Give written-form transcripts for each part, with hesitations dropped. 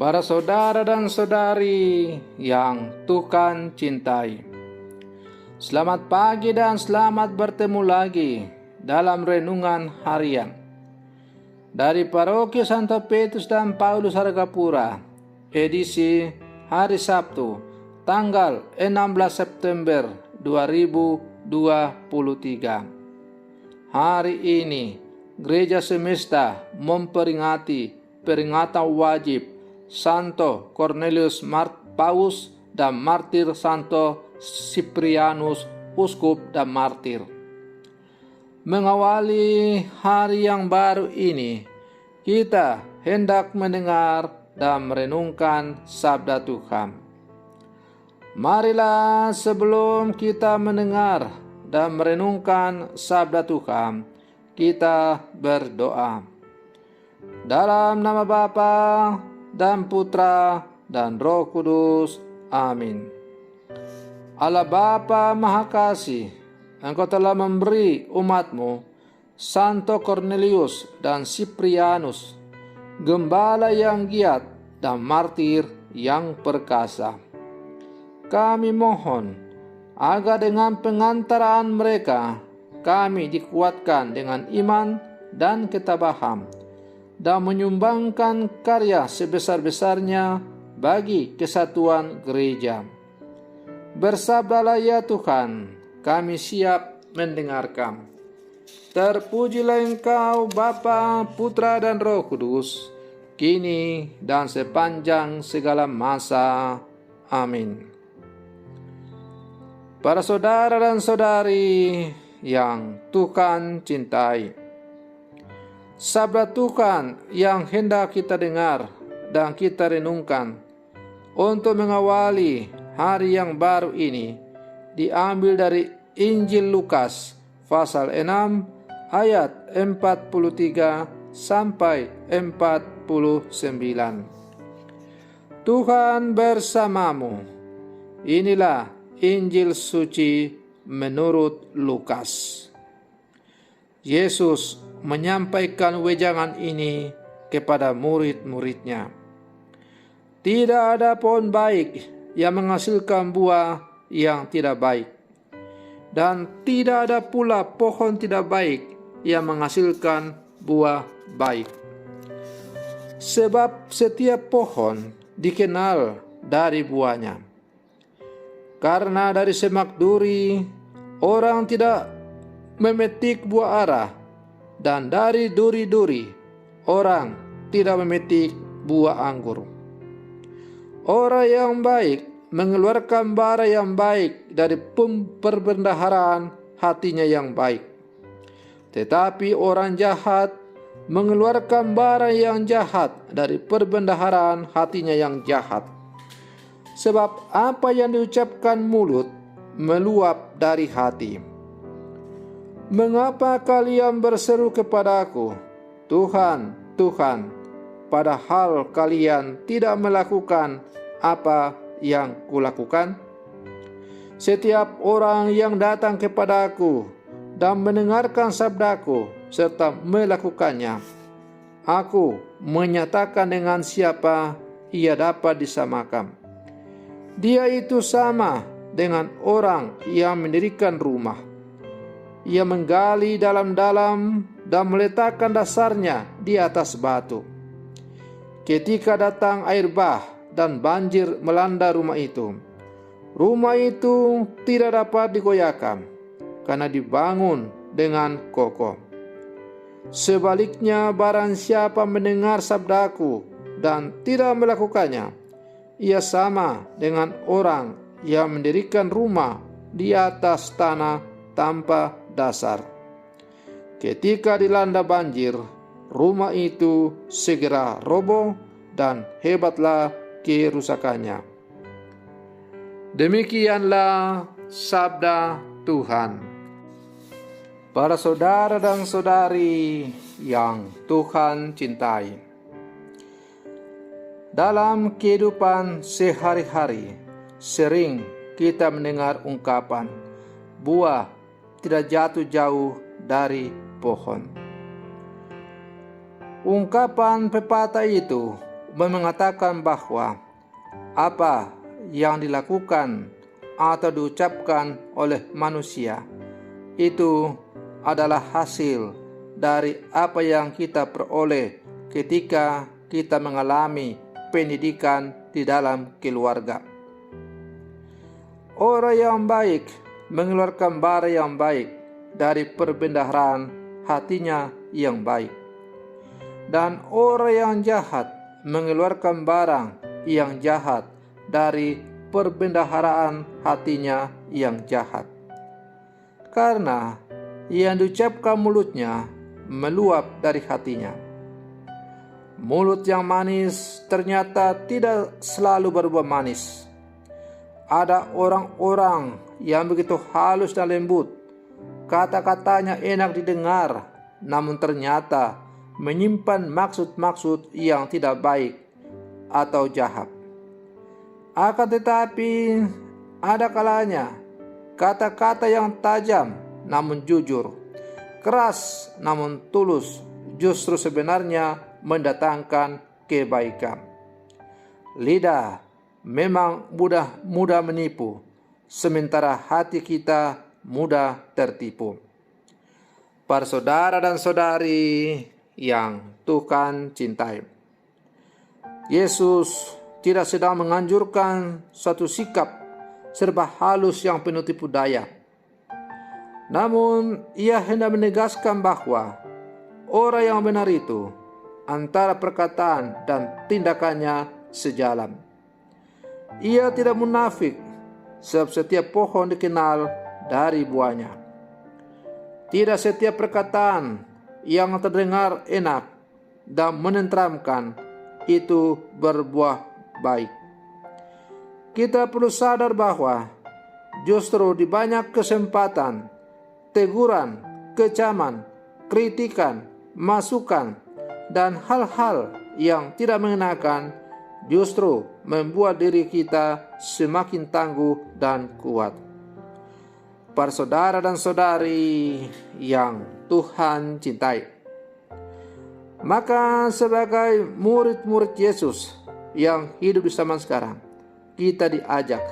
Para saudara dan saudari yang Tuhan cintai, selamat pagi dan selamat bertemu lagi dalam renungan harian dari Paroki Santo Petrus dan Paulus Hargapura, edisi hari Sabtu, tanggal 16 September 2023. Hari ini, Gereja Semesta memperingati peringatan wajib Santo Cornelius Paus dan martir Santo Cyprianus, uskup dan martir. Mengawali hari yang baru ini, kita hendak mendengar dan merenungkan sabda Tuhan. Marilah sebelum kita mendengar dan merenungkan sabda Tuhan, kita berdoa. Dalam nama Bapa dan Putra dan Roh Kudus. Amin. Allah Bapa Maha Kasih, Engkau telah memberi umat-Mu Santo Cornelius dan Cyprianus, gembala yang giat dan martir yang perkasa. Kami mohon agar dengan pengantaraan mereka kami dikuatkan dengan iman dan ketabahan dan menyumbangkan karya sebesar-besarnya bagi kesatuan gereja. Bersabdalah ya Tuhan, kami siap mendengarkan. Terpujilah Engkau Bapa, Putra dan Roh Kudus, kini dan sepanjang segala masa. Amin. Para saudara dan saudari yang Tuhan cintai, sabda Tuhan yang hendak kita dengar dan kita renungkan untuk mengawali hari yang baru ini diambil dari Injil Lukas pasal 6 ayat 43 sampai 49. Tuhan bersamamu. Inilah Injil suci menurut Lukas. Yesus menyampaikan wejangan ini kepada murid-muridnya. Tidak ada pohon baik yang menghasilkan buah yang tidak baik, dan tidak ada pula pohon tidak baik yang menghasilkan buah baik. Sebab setiap pohon dikenal dari buahnya. Karena dari semak duri orang tidak memetik buah ara, dan dari duri-duri orang tidak memetik buah anggur. Orang yang baik mengeluarkan bara yang baik dari perbendaharaan hatinya yang baik. Tetapi orang jahat mengeluarkan bara yang jahat dari perbendaharaan hatinya yang jahat. Sebab apa yang diucapkan mulut meluap dari hati. Mengapa kalian berseru kepadaku, Tuhan, Tuhan, padahal kalian tidak melakukan apa yang kulakukan? Setiap orang yang datang kepadaku dan mendengarkan sabdaku serta melakukannya, aku menyatakan dengan siapa ia dapat disamakan. Dia itu sama dengan orang yang mendirikan rumah. Ia menggali dalam-dalam dan meletakkan dasarnya di atas batu. Ketika datang air bah dan banjir melanda rumah itu tidak dapat digoyahkan karena dibangun dengan kokoh. Sebaliknya, barang siapa mendengar sabdaku dan tidak melakukannya, ia sama dengan orang yang mendirikan rumah di atas tanah tanpa dasar. Ketika dilanda banjir, rumah itu segera roboh dan hebatlah kerusakannya. Demikianlah sabda Tuhan. Para saudara dan saudari yang Tuhan cintai, dalam kehidupan sehari-hari sering kita mendengar ungkapan buah tidak jatuh jauh dari pohon. Ungkapan pepatah itu mengatakan bahwa apa yang dilakukan atau diucapkan oleh manusia itu adalah hasil dari apa yang kita peroleh ketika kita mengalami pendidikan di dalam keluarga. Orang yang baik mengeluarkan bara yang baik dari perbendaharaan hatinya yang baik, dan orang yang jahat mengeluarkan barang yang jahat dari perbendaharaan hatinya yang jahat. Karena yang diucapkan mulutnya meluap dari hatinya. Mulut yang manis ternyata tidak selalu berbuah manis. Ada orang-orang yang begitu halus dan lembut, kata-katanya enak didengar, namun ternyata menyimpan maksud-maksud yang tidak baik atau jahat. Akan tetapi ada kalanya kata-kata yang tajam namun jujur, keras namun tulus, justru sebenarnya mendatangkan kebaikan. Lidah memang mudah menipu, sementara hati kita mudah tertipu. Para saudara dan saudari yang Tuhan cintai, Yesus tidak sedang menganjurkan suatu sikap serba halus yang penuh tipu daya. Namun ia hendak menegaskan bahwa orang yang benar itu antara perkataan dan tindakannya sejalan. Ia tidak munafik, sebab setiap pohon dikenal dari buahnya. Tidak setiap perkataan yang terdengar enak dan menenteramkan itu berbuah baik. Kita perlu sadar bahwa justru di banyak kesempatan, teguran, kecaman, kritikan, masukan, dan hal-hal yang tidak mengenakan justru membuat diri kita semakin tangguh dan kuat. Para saudara dan saudari yang Tuhan cintai, maka sebagai murid-murid Yesus yang hidup di zaman sekarang, kita diajak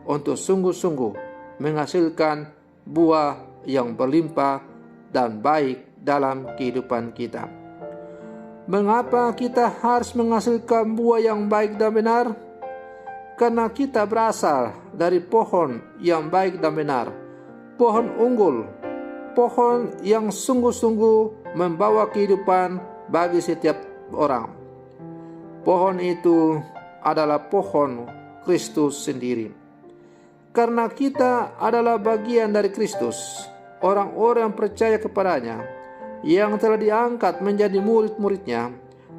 untuk sungguh-sungguh menghasilkan buah yang berlimpah dan baik dalam kehidupan kita. Mengapa kita harus menghasilkan buah yang baik dan benar? Karena kita berasal dari pohon yang baik dan benar, pohon unggul, pohon yang sungguh-sungguh membawa kehidupan bagi setiap orang. Pohon itu adalah pohon Kristus sendiri. Karena kita adalah bagian dari Kristus, orang-orang yang percaya kepadanya, yang telah diangkat menjadi murid-muridnya,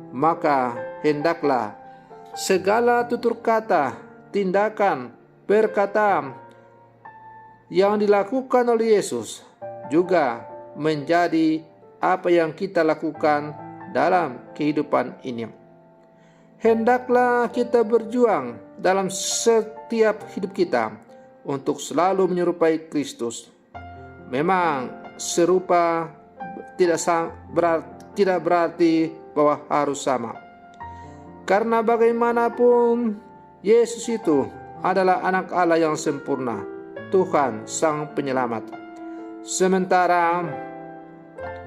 maka hendaklah segala tutur kata, tindakan, perkataan yang dilakukan oleh Yesus juga menjadi apa yang kita lakukan dalam kehidupan ini. Hendaklah kita berjuang dalam setiap hidup kita untuk selalu menyerupai Kristus. Memang serupa tidak berarti bahwa harus sama. Karena bagaimanapun Yesus itu adalah anak Allah yang sempurna, Tuhan Sang Penyelamat. Sementara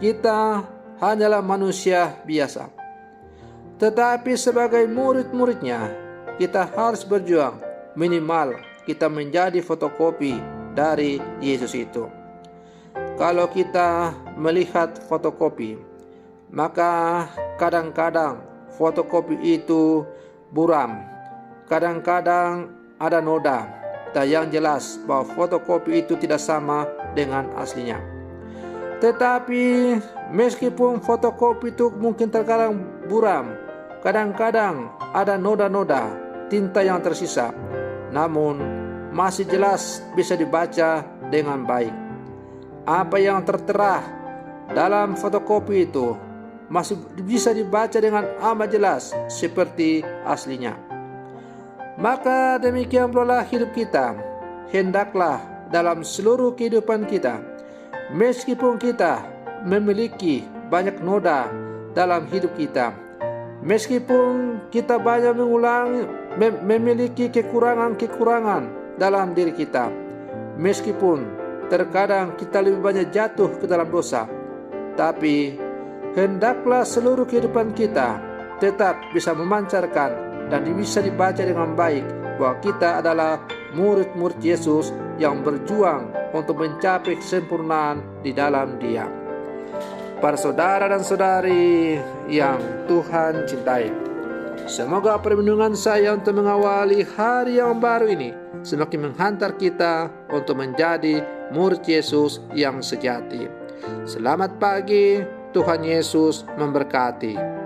kita hanyalah manusia biasa. Tetapi sebagai murid-muridnya, kita harus berjuang, minimal kita menjadi fotokopi dari Yesus itu. Kalau kita melihat fotokopi, maka kadang-kadang fotokopi itu buram, kadang-kadang ada noda, dan yang jelas bahwa fotokopi itu tidak sama dengan aslinya. Tetapi meskipun fotokopi itu mungkin terkadang buram, kadang-kadang ada noda-noda tinta yang tersisa, namun masih jelas bisa dibaca dengan baik. Apa yang tertera dalam fotokopi itu masih bisa dibaca dengan amat jelas seperti aslinya. Maka demikian pula hidup kita. Hendaklah dalam seluruh kehidupan kita, meskipun kita memiliki banyak noda dalam hidup kita, Meskipun kita banyak memiliki kekurangan-kekurangan dalam diri kita, meskipun terkadang kita lebih banyak jatuh ke dalam dosa, tapi hendaklah seluruh kehidupan kita tetap bisa memancarkan dan bisa dibaca dengan baik bahwa kita adalah murid-murid Yesus yang berjuang untuk mencapai kesempurnaan di dalam Dia. Para saudara dan saudari yang Tuhan cintai, semoga perlindungan saya untuk mengawali hari yang baru ini semakin menghantar kita untuk menjadi murid Yesus yang sejati. Selamat pagi, Tuhan Yesus memberkati.